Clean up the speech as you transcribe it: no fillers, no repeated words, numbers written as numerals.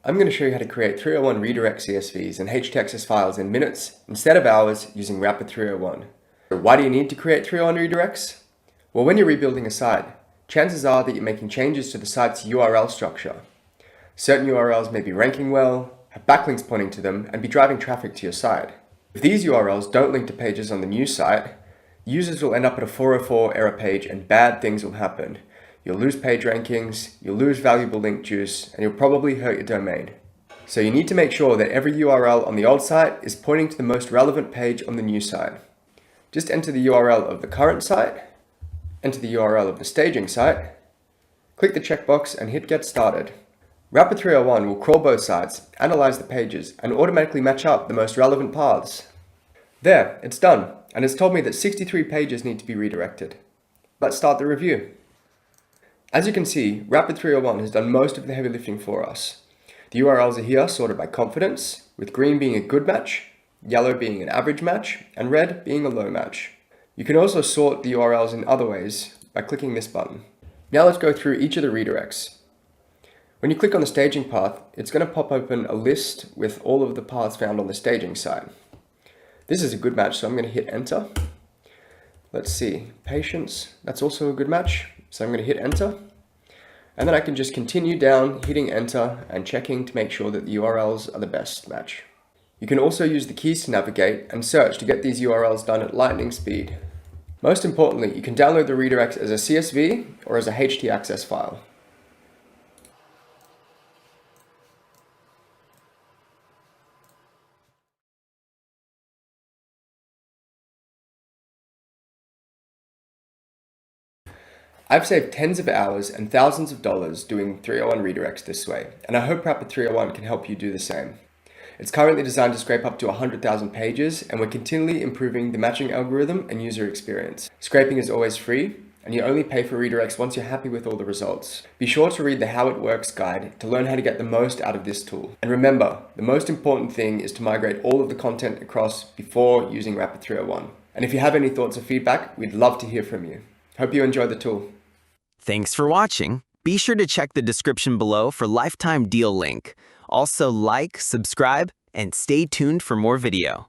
I'm going to show you how to create 301 redirect CSVs and htaccess files in minutes instead of hours using Rapid301. Why do you need to create 301 redirects? Well, when you're rebuilding a site, chances are that you're making changes to the site's URL structure. Certain URLs may be ranking well, have backlinks pointing to them, and be driving traffic to your site. If these URLs don't link to pages on the new site, users will end up at a 404 error page and bad things will happen. You'll lose page rankings, you'll lose valuable link juice, and you'll probably hurt your domain. So you need to make sure that every URL on the old site is pointing to the most relevant page on the new site. Just enter the URL of the current site, enter the URL of the staging site, click the checkbox and hit Get Started. Rapid301 will crawl both sites, analyze the pages, and automatically match up the most relevant paths. There, it's done, and it's told me that 63 pages need to be redirected. Let's start the review. As you can see, Rapid301 has done most of the heavy lifting for us. The URLs are here sorted by confidence, with green being a good match, yellow being an average match, and red being a low match. You can also sort the URLs in other ways by clicking this button. Now let's go through each of the redirects. When you click on the staging path, it's going to pop open a list with all of the paths found on the staging site. This is a good match, so I'm going to hit enter. Let's see, patience, that's also a good match. So I'm going to hit enter, and then I can just continue down, hitting enter and checking to make sure that the URLs are the best match. You can also use the keys to navigate and search to get these URLs done at lightning speed. Most importantly, you can download the redirects as a CSV or as a htaccess file. I've saved tens of hours and thousands of dollars doing 301 redirects this way, and I hope Rapid301 can help you do the same. It's currently designed to scrape up to 100,000 pages, and we're continually improving the matching algorithm and user experience. Scraping is always free, and you only pay for redirects once you're happy with all the results. Be sure to read the How It Works guide to learn how to get the most out of this tool. And remember, the most important thing is to migrate all of the content across before using Rapid301. And if you have any thoughts or feedback, we'd love to hear from you. Hope you enjoy the tool. Thanks for watching. Be sure to check the description below for lifetime deal link. Also like, subscribe, and stay tuned for more video.